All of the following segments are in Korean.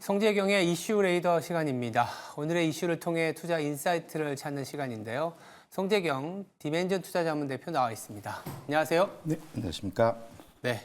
성재경의 이슈 레이더 시간입니다. 오늘의 이슈를 통해 투자 인사이트를 찾는 시간인데요. 성재경 디멘전 투자자문대표 나와 있습니다. 안녕하세요. 네, 안녕하십니까. 네.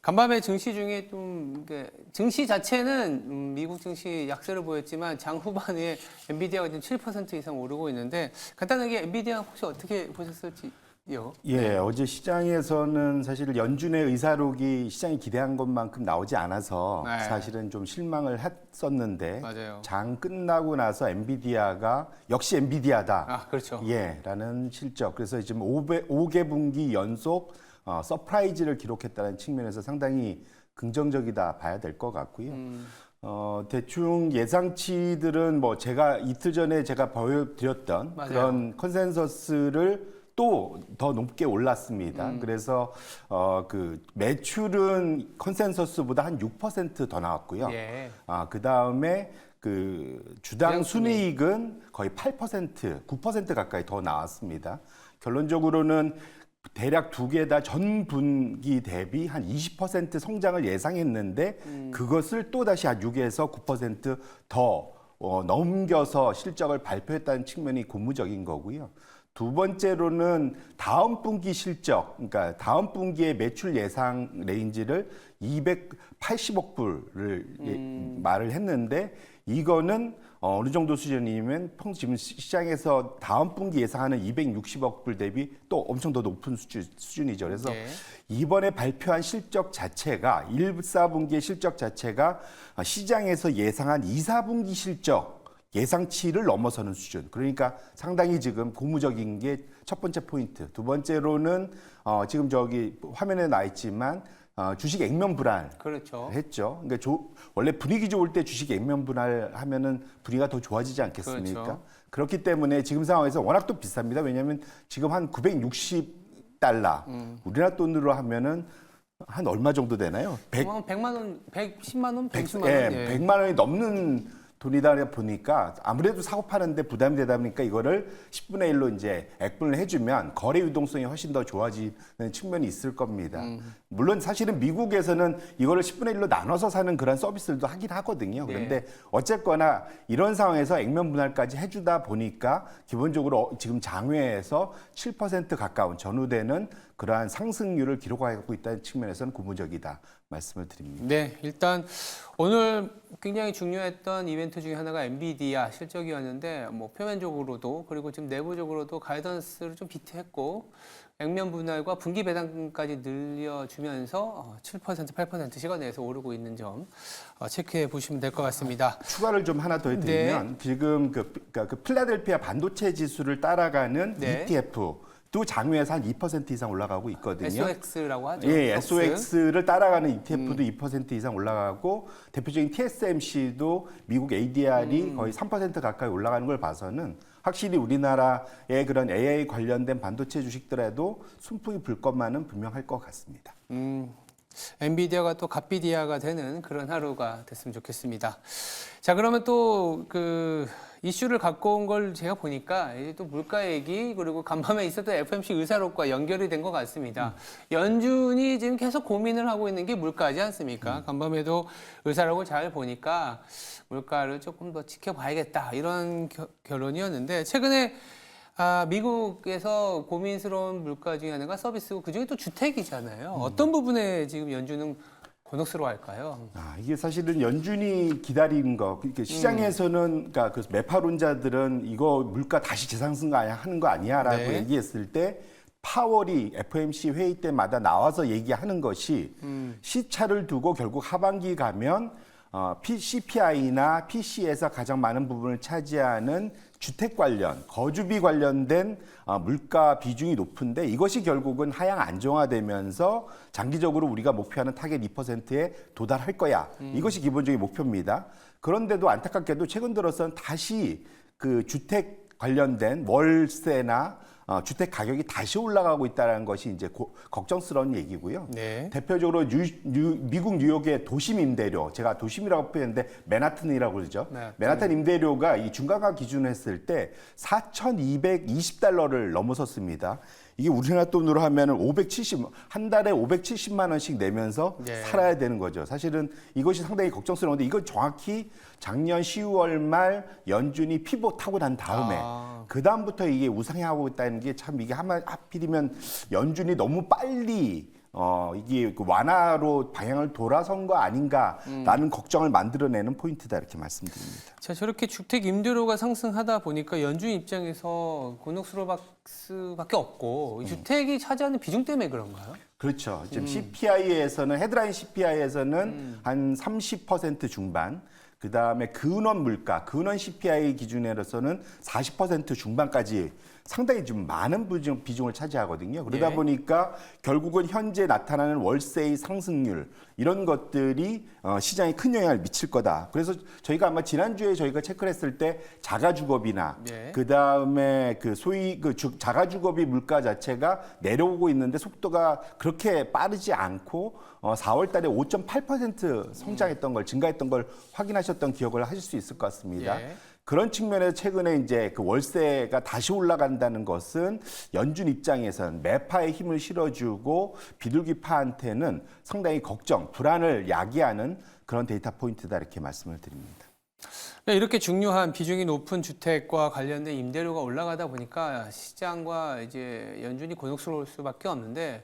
간밤에 증시 중에 좀 증시 자체는 미국 증시 약세를 보였지만 장 후반에 엔비디아가 지금 7% 이상 오르고 있는데 간단하게 엔비디아 혹시 어떻게 보셨을지요? 예, 어제 시장에서는 사실 연준의 의사록이 시장이 기대한 것만큼 나오지 않아서 네. 사실은 좀 실망을 했었는데 맞아요. 장 끝나고 나서 엔비디아가 역시 엔비디아다. 아, 그렇죠. 예, 라는 실적. 그래서 지금 5개 분기 연속 서프라이즈를 기록했다는 측면에서 상당히 긍정적이다 봐야 될 것 같고요. 대충 예상치들은 뭐 제가 이틀 전에 제가 보여드렸던 맞아요. 그런 컨센서스를 또 더 높게 올랐습니다. 그래서 그 매출은 컨센서스보다 한 6% 더 나왔고요. 예. 그 다음에 그 주당 주당 순이익은 거의 8%, 9% 가까이 더 나왔습니다. 결론적으로는 대략 두 개 다 전 분기 대비 한 20% 성장을 예상했는데 그것을 또 다시 한 6에서 9%더 넘겨서 실적을 발표했다는 측면이 고무적인 거고요. 두 번째로는 다음 분기 실적, 그러니까 다음 분기의 매출 예상 레인지를 280억 불을 말을 했는데 이거는 어느 정도 수준이면 지금 시장에서 다음 분기 예상하는 260억 불 대비 또 엄청 더 높은 수준이죠. 그래서 네. 이번에 발표한 실적 자체가 1, 4분기의 실적 자체가 시장에서 예상한 2, 4분기 실적 예상치를 넘어서는 수준. 그러니까 상당히 지금 고무적인 게 첫 번째 포인트. 두 번째로는 지금 저기 화면에 나 있지만 주식 액면 분할 그렇죠. 했죠. 그러니까 원래 분위기 좋을 때 주식 액면 분할하면은 분위기가 더 좋아지지 않겠습니까? 그렇죠. 그렇기 때문에 지금 상황에서 워낙 또 비쌉니다. 왜냐하면 지금 한 960달러 우리나라 돈으로 하면은 한 얼마 정도 되나요? 100만 원, 110만 원, 110만 원. 예, 100만 원이 넘는 돈이다 보니까 아무래도 사고 파는데 부담이 되다 보니까 이거를 10분의 1로 이제 액분을 해주면 거래 유동성이 훨씬 더 좋아지는 측면이 있을 겁니다. 물론 사실은 미국에서는 이거를 10분의 1로 나눠서 사는 그런 서비스들도 하긴 하거든요. 그런데 어쨌거나 이런 상황에서 액면 분할까지 해주다 보니까 기본적으로 지금 장외에서 7% 가까운 전후되는 그러한 상승률을 기록하고 있다는 측면에서는 고무적이다 말씀을 드립니다. 네, 일단 오늘 굉장히 중요했던 이벤트 중에 하나가 엔비디아 실적이었는데 뭐 표면적으로도 그리고 지금 내부적으로도 가이던스를 좀 비트했고 액면 분할과 분기 배당까지 늘려주면서 7%, 8% 시간 내에서 오르고 있는 점 체크해 보시면 될 것 같습니다. 추가를 좀 하나 더 해드리면 지금 그 필라델피아 반도체 지수를 따라가는 네. ETF 또 장외에서 한 2% 이상 올라가고 있거든요. SOX라고 하죠. 예, 톡스. SOX를 따라가는 ETF도 2% 이상 올라가고 대표적인 TSMC도 미국 ADR이 거의 3% 가까이 올라가는 걸 봐서는 확실히 우리나라의 그런 AI 관련된 반도체 주식들에도 순풍이 불 것만은 분명할 것 같습니다. 엔비디아가 또 갓비디아가 되는 그런 하루가 됐으면 좋겠습니다. 자, 그러면 또 그 이슈를 갖고 온 걸 제가 보니까 이제 또 물가 얘기 그리고 간밤에 있었던 FOMC 의사록과 연결이 된 것 같습니다. 연준이 지금 계속 고민을 하고 있는 게 물가지 않습니까? 간밤에도 의사록을 잘 보니까 물가를 조금 더 지켜봐야겠다 이런 결론이었는데 최근에 미국에서 고민스러운 물가 중에 하나가 서비스고 그중에 또 주택이잖아요. 어떤 부분에 지금 연준은 곤혹스러워할까요? 이게 사실은 연준이 기다린 거, 시장에서는 그러니까 그 매파론자들은 이거 물가 다시 재상승하는 거 아니야라고 네. 얘기했을 때 파월이 FOMC 회의 때마다 나와서 얘기하는 것이 시차를 두고 결국 하반기 가면 CPI나 PC에서 가장 많은 부분을 차지하는 주택 관련, 거주비 관련된 물가 비중이 높은데 이것이 결국은 하향 안정화되면서 장기적으로 우리가 목표하는 타겟 2%에 도달할 거야. 이것이 기본적인 목표입니다. 그런데도 안타깝게도 최근 들어서는 다시 그 주택 관련된 월세나 주택 가격이 다시 올라가고 있다는 것이 이제 걱정스러운 얘기고요. 네. 대표적으로 미국 뉴욕의 도심 임대료, 제가 도심이라고 표현했는데 맨하튼이라고 그러죠. 맨하튼 임대료가 이 중간가 기준으로 했을 때 4,220달러를 넘어섰습니다. 이게 우리나라 돈으로 하면은 한 달에 570만 원씩 내면서 네. 살아야 되는 거죠. 사실은 이것이 상당히 걱정스러운데 이건 정확히 작년 10월 말 연준이 피봇하고 난 다음에 그 다음부터 이게 우상향하고 있다는 게 참 이게 하필이면 연준이 너무 빨리 이게 그 완화로 방향을 돌아선 거 아닌가라는 걱정을 만들어내는 포인트다 이렇게 말씀드립니다. 자, 저렇게 주택 임대료가 상승하다 보니까 연준 입장에서 곤혹스러울 수밖에 없고 이 주택이 차지하는 비중 때문에 그런가요? 그렇죠. 지금 CPI에서는 헤드라인 CPI에서는 한 30% 중반, 그 다음에 근원 물가, 근원 CPI 기준으로서는 40% 중반까지 상당히 좀 많은 비중을 차지하거든요. 그러다 예. 보니까 결국은 현재 나타나는 월세의 상승률 이런 것들이 시장에 큰 영향을 미칠 거다. 그래서 저희가 아마 지난주에 저희가 체크를 했을 때 자가주거비나 예. 그다음에 그 소위 자가주거비 물가 자체가 내려오고 있는데 속도가 그렇게 빠르지 않고 4월 달에 5.8% 성장했던 걸 증가했던 걸 확인하셨던 기억을 하실 수 있을 것 같습니다. 예. 그런 측면에서 최근에 이제 그 월세가 다시 올라간다는 것은 연준 입장에서는 매파에 힘을 실어주고 비둘기파한테는 상당히 걱정, 불안을 야기하는 그런 데이터 포인트다 이렇게 말씀을 드립니다. 네, 이렇게 중요한 비중이 높은 주택과 관련된 임대료가 올라가다 보니까 시장과 이제 연준이 곤혹스러울 수밖에 없는데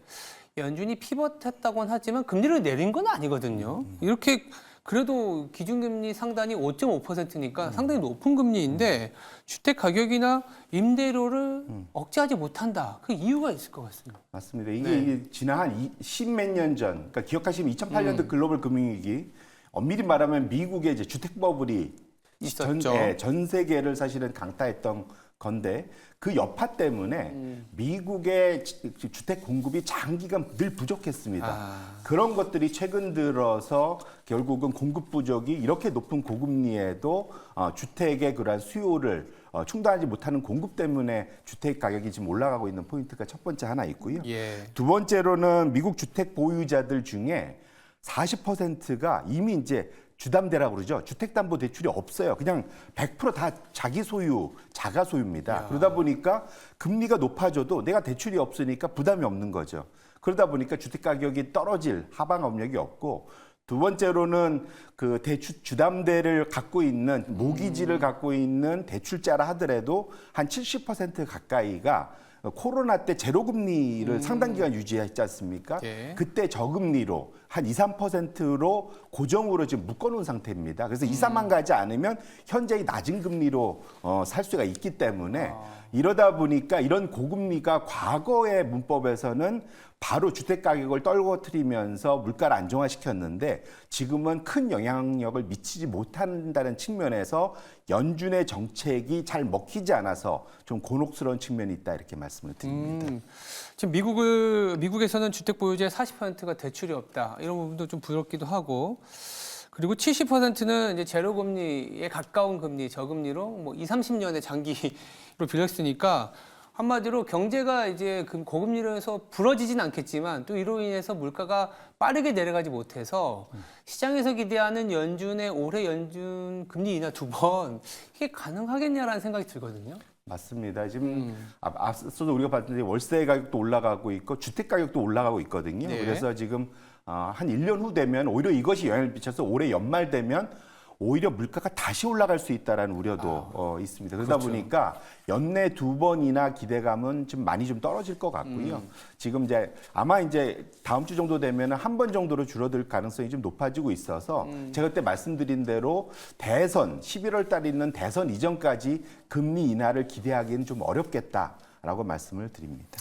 연준이 피벗했다고는 하지만 금리를 내린 건 아니거든요. 이렇게 그래도 기준금리 상단이 5.5%니까 상당히 높은 금리인데 주택 가격이나 임대료를 억제하지 못한다. 그 이유가 있을 것 같습니다. 맞습니다. 이게 지난 한 10몇 년 전, 그러니까 기억하시면 2008년도 글로벌 금융위기, 엄밀히 말하면 미국의 이제 주택 버블이 있었죠. 전 세계를 사실은 강타했던 건데 그 여파 때문에 미국의 주택 공급이 장기간 늘 부족했습니다. 그런 것들이 최근 들어서 결국은 공급 부족이 이렇게 높은 고금리에도 주택의 그러한 수요를 충당하지 못하는 공급 때문에 주택 가격이 지금 올라가고 있는 포인트가 첫 번째 하나 있고요. 예. 두 번째로는 미국 주택 보유자들 중에 40%가 이미 이제 주담대라고 그러죠. 주택담보대출이 없어요. 그냥 100%다 자기 소유, 자가 소유입니다. 그러다 보니까 금리가 높아져도 내가 대출이 없으니까 부담이 없는 거죠. 그러다 보니까 주택 가격이 떨어질 하방 압력이 없고 두 번째로는 그 주담대를 갖고 있는 모기지를 갖고 있는 대출자라 하더라도 한 70% 가까이가 코로나 때 제로금리를 상당 기간 유지했지 않습니까? 예. 그때 저금리로 한 2, 3%로 고정으로 지금 묶어놓은 상태입니다. 그래서 2, 3만 가지 않으면 현재의 낮은 금리로 살 수가 있기 때문에 이러다 보니까 이런 고금리가 과거의 문법에서는 바로 주택 가격을 떨궈뜨리면서 물가를 안정화시켰는데 지금은 큰 영향력을 미치지 못한다는 측면에서 연준의 정책이 잘 먹히지 않아서 좀 곤혹스러운 측면이 있다 이렇게 말씀을 드립니다. 지금 미국에서는 주택 보유자의 40%가 대출이 없다. 이런 부분도 좀 부럽기도 하고. 그리고 70%는 이제 제로 금리에 가까운 금리, 저금리로 뭐 2, 30년의 장기로 빌렸으니까 한마디로 경제가 이제 고금리로 해서 부러지진 않겠지만 또 이로 인해서 물가가 빠르게 내려가지 못해서 시장에서 기대하는 연준의 올해 연준 금리 인하 2번 이게 가능하겠냐라는 생각이 들거든요. 맞습니다. 지금 앞서도 우리가 봤는데 월세 가격도 올라가고 있고 주택 가격도 올라가고 있거든요. 네. 그래서 지금 한 1년 후 되면 오히려 이것이 영향을 미쳐서 올해 연말 되면 오히려 물가가 다시 올라갈 수 있다라는 우려도 있습니다. 그러다 그렇죠. 보니까 연내 2번이나 기대감은 좀 많이 좀 떨어질 것 같고요. 지금 이제 아마 이제 다음 주 정도 되면 한 번 정도로 줄어들 가능성이 좀 높아지고 있어서 제가 그때 말씀드린 대로 대선 11월 달에 있는 대선 이전까지 금리 인하를 기대하기는 좀 어렵겠다라고 말씀을 드립니다.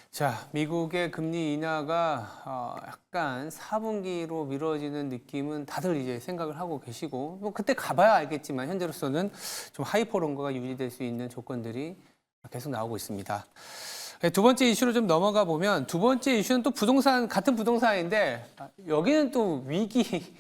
자, 미국의 금리 인하가 약간 4분기로 미뤄지는 느낌은 다들 이제 생각을 하고 계시고 뭐 그때 가봐야 알겠지만 현재로서는 좀 하이퍼론가가 유지될 수 있는 조건들이 계속 나오고 있습니다. 두 번째 이슈로 좀 넘어가 보면 두 번째 이슈는 또 같은 부동산인데 여기는 또 위기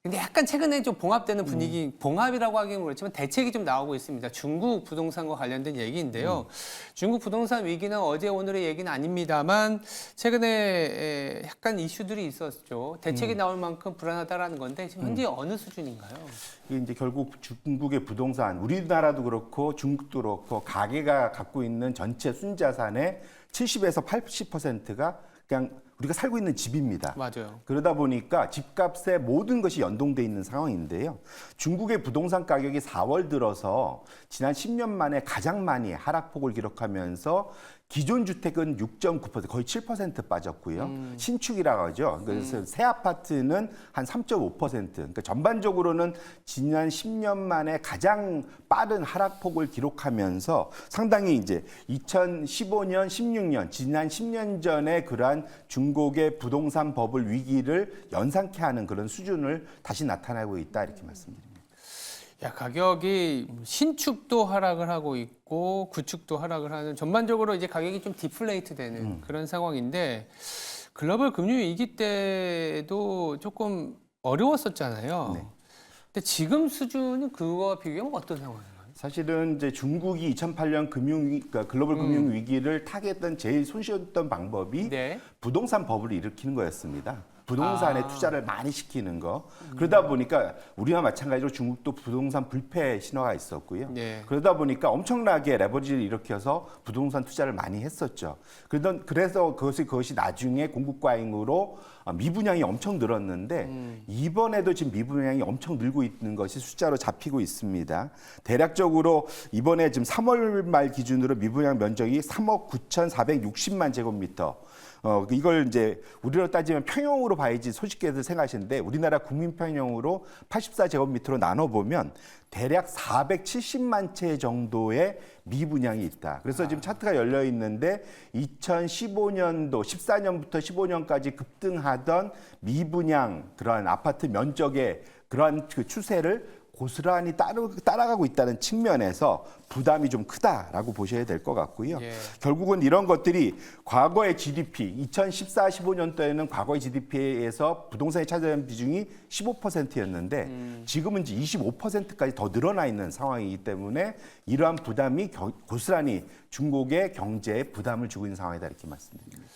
근데 약간 최근에 좀 봉합되는 분위기, 봉합이라고 하기는 그렇지만 대책이 좀 나오고 있습니다. 중국 부동산과 관련된 얘기인데요. 중국 부동산 위기는 어제 오늘의 얘기는 아닙니다만 최근에 약간 이슈들이 있었죠. 대책이 나올 만큼 불안하다라는 건데 지금 현재 어느 수준인가요? 이게 이제 결국 중국의 부동산, 우리나라도 그렇고 중국도 그렇고 가계가 갖고 있는 전체 순자산의 70에서 80%가 그냥 우리가 살고 있는 집입니다. 맞아요. 그러다 보니까 집값에 모든 것이 연동돼 있는 상황인데요. 중국의 부동산 가격이 4월 들어서 지난 10년 만에 가장 많이 하락폭을 기록하면서 기존 주택은 6.9% 거의 7% 빠졌고요. 신축이라고 하죠. 그래서 새 아파트는 한 3.5%. 그러니까 전반적으로는 지난 10년 만에 가장 빠른 하락폭을 기록하면서 상당히 이제 2015년, 16년 지난 10년 전에 그러한 중국의 부동산 버블 위기를 연상케 하는 그런 수준을 다시 나타나고 있다 이렇게 말씀드립니다. 야, 가격이 신축도 하락을 하고 있고 구축도 하락을 하는 전반적으로 이제 가격이 좀 디플레이트 되는 그런 상황인데 글로벌 금융 위기 때도 조금 어려웠었잖아요. 네. 근데 지금 수준은 그거와 비교하면 어떤 상황인가요? 사실은 이제 중국이 2008년 그러니까 글로벌 금융 위기를 타개했던 제일 손쉬웠던 방법이 네. 부동산 버블을 일으키는 거였습니다. 부동산에 투자를 많이 시키는 거. 그러다 보니까 우리와 마찬가지로 중국도 부동산 불패 신화가 있었고요. 네. 그러다 보니까 엄청나게 레버리지를 일으켜서 부동산 투자를 많이 했었죠. 그래서 그것이 나중에 공급 과잉으로 미분양이 엄청 늘었는데 이번에도 지금 미분양이 엄청 늘고 있는 것이 숫자로 잡히고 있습니다. 대략적으로 이번에 지금 3월 말 기준으로 미분양 면적이 3억 9,460만 제곱미터. 이걸 이제 우리로 따지면 평형으로 봐야지 손쉽게들 생각하시는데 우리나라 국민 평형으로 84제곱미터로 나눠보면 대략 470만 채 정도의 미분양이 있다. 그래서 지금 차트가 열려 있는데 2015년도 14년부터 15년까지 급등하던 미분양 그러한 아파트 면적의 그러한 그 추세를 고스란히 따라가고 있다는 측면에서 부담이 좀 크다라고 보셔야 될 것 같고요. 예. 결국은 이런 것들이 과거의 GDP, 2014, 15년도에는 과거의 GDP에서 부동산이 차지하는 비중이 15%였는데 지금은 이제 25%까지 더 늘어나 있는 상황이기 때문에 이러한 부담이 고스란히 중국의 경제에 부담을 주고 있는 상황이다 이렇게 말씀드립니다.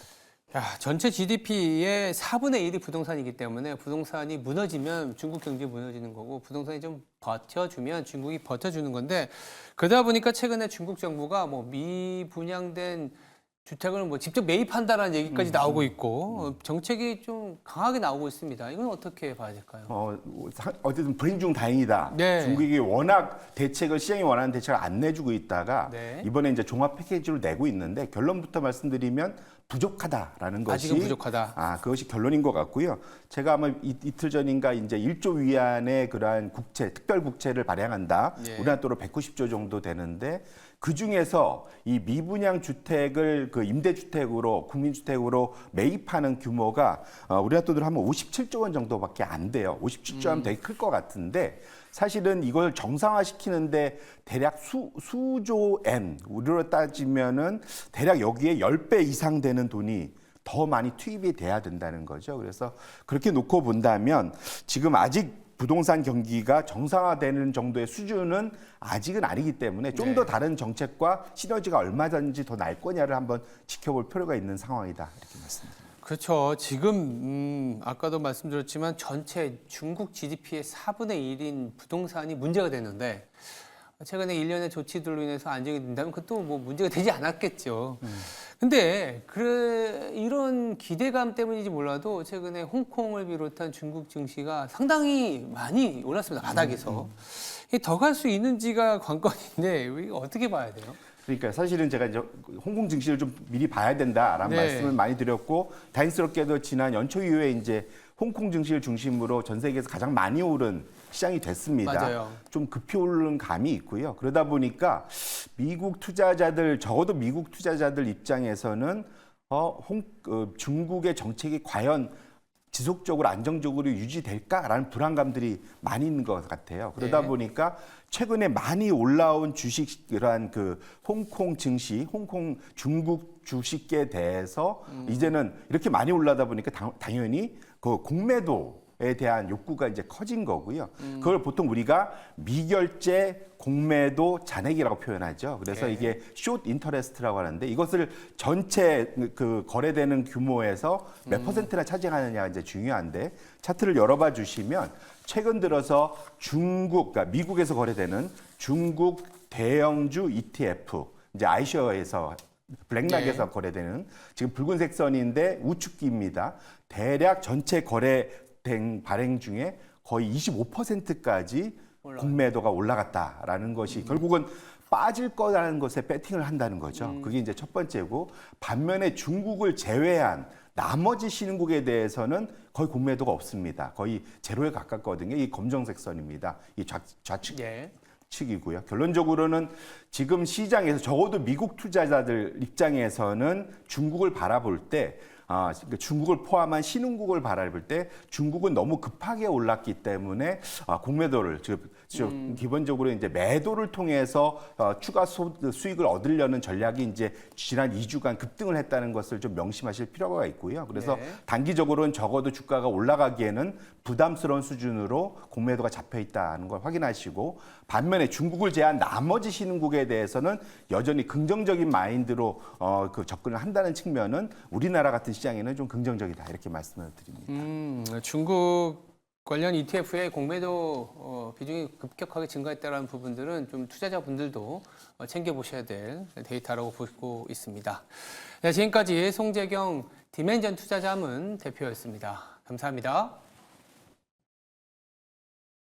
야, 전체 GDP의 4분의 1이 부동산이기 때문에 부동산이 무너지면 중국 경제 무너지는 거고 부동산이 좀 버텨주면 중국이 버텨주는 건데 그러다 보니까 최근에 중국 정부가 뭐 미분양된 주택을 뭐 직접 매입한다라는 얘기까지 나오고 있고 정책이 좀 강하게 나오고 있습니다. 이건 어떻게 봐야 될까요? 어쨌든 불행 중 다행이다. 네. 중국이 워낙 시장이 원하는 대책을 안 내주고 있다가 네. 이번에 이제 종합 패키지를 내고 있는데 결론부터 말씀드리면 부족하다라는 것이 아직은 부족하다. 그것이 결론인 것 같고요. 제가 아마 이틀 전인가 이제 1조 위안의 그러한 특별 국채를 발행한다. 예. 우리나라 돈으로 190조 정도 되는데 그 중에서 이 미분양 주택을 그 임대주택으로 국민주택으로 매입하는 규모가 우리나라 돈으로 하면 57조 원 정도밖에 안 돼요. 57조 하면 되게 클 것 같은데 사실은 이걸 정상화시키는데 대략 수조 엔, 우리로 따지면은 대략 여기에 10배 이상 되는 돈이 더 많이 투입이 돼야 된다는 거죠. 그래서 그렇게 놓고 본다면 지금 아직 부동산 경기가 정상화되는 정도의 수준은 아직은 아니기 때문에 좀 더 다른 정책과 시너지가 얼마든지 더 날 거냐를 한번 지켜볼 필요가 있는 상황이다. 이렇게 말씀드립니다. 그렇죠. 지금 아까도 말씀드렸지만 전체 중국 GDP의 4분의 1인 부동산이 문제가 되는데 최근에 일련의 조치들로 인해서 안정이 된다면 그것도 뭐 문제가 되지 않았겠죠. 근데 이런 기대감 때문인지 몰라도 최근에 홍콩을 비롯한 중국 증시가 상당히 많이 올랐습니다. 바닥에서. 더 갈 수 있는지가 관건인데 이거 어떻게 봐야 돼요? 그러니까 사실은 제가 이제 홍콩 증시를 좀 미리 봐야 된다라는 네. 말씀을 많이 드렸고 다행스럽게도 지난 연초 이후에 이제 홍콩 증시를 중심으로 전 세계에서 가장 많이 오른 시장이 됐습니다. 맞아요. 좀 급히 오른 감이 있고요. 그러다 보니까 적어도 미국 투자자들 입장에서는 중국의 정책이 과연 지속적으로 안정적으로 유지될까라는 불안감들이 많이 있는 것 같아요. 그러다 네. 보니까 최근에 많이 올라온 주식 그러한 그 홍콩 증시, 중국 주식에 대해서 이제는 이렇게 많이 올라다 보니까 당연히 그 공매도 에 대한 욕구가 이제 커진 거고요. 그걸 보통 우리가 미결제 공매도 잔액이라고 표현하죠. 그래서 네. 이게 숏 인터레스트라고 하는데 이것을 전체 그 거래되는 규모에서 몇 퍼센트나 차지하느냐가 이제 중요한데 차트를 열어봐 주시면 최근 들어서 중국, 그러니까 미국에서 거래되는 중국 대형주 ETF, 이제 아이셔에서 블랙락에서 거래되는 지금 붉은색 선인데 우측기입니다. 대략 전체 거래된 발행 중에 거의 25%까지 공매도가 올라갔다라는 것이 결국은 빠질 거라는 것에 배팅을 한다는 거죠. 그게 이제 첫 번째고 반면에 중국을 제외한 나머지 신흥국에 대해서는 거의 공매도가 없습니다. 거의 제로에 가깝거든요. 이 검정색 선입니다. 이 좌측 예. 측이고요. 결론적으로는 지금 시장에서 적어도 미국 투자자들 입장에서는 중국을 바라볼 때 중국을 포함한 신흥국을 바라볼 때 중국은 너무 급하게 올랐기 때문에 공매도를 기본적으로 이제 매도를 통해서 추가 수익을 얻으려는 전략이 이제 지난 2주간 급등을 했다는 것을 좀 명심하실 필요가 있고요. 그래서 네. 단기적으로는 적어도 주가가 올라가기에는 부담스러운 수준으로 공매도가 잡혀 있다는 걸 확인하시고 반면에 중국을 제한 나머지 신흥국에 대해서는 여전히 긍정적인 마인드로 그 접근을 한다는 측면은 우리나라 같은 시장에는 좀 긍정적이다 이렇게 말씀을 드립니다. 중국 관련 ETF의 공매도 비중이 급격하게 증가했다는 부분들은 좀 투자자분들도 챙겨보셔야 될 데이터라고 보고 있습니다. 네, 지금까지 송재경 디멘전 투자자문 대표였습니다. 감사합니다.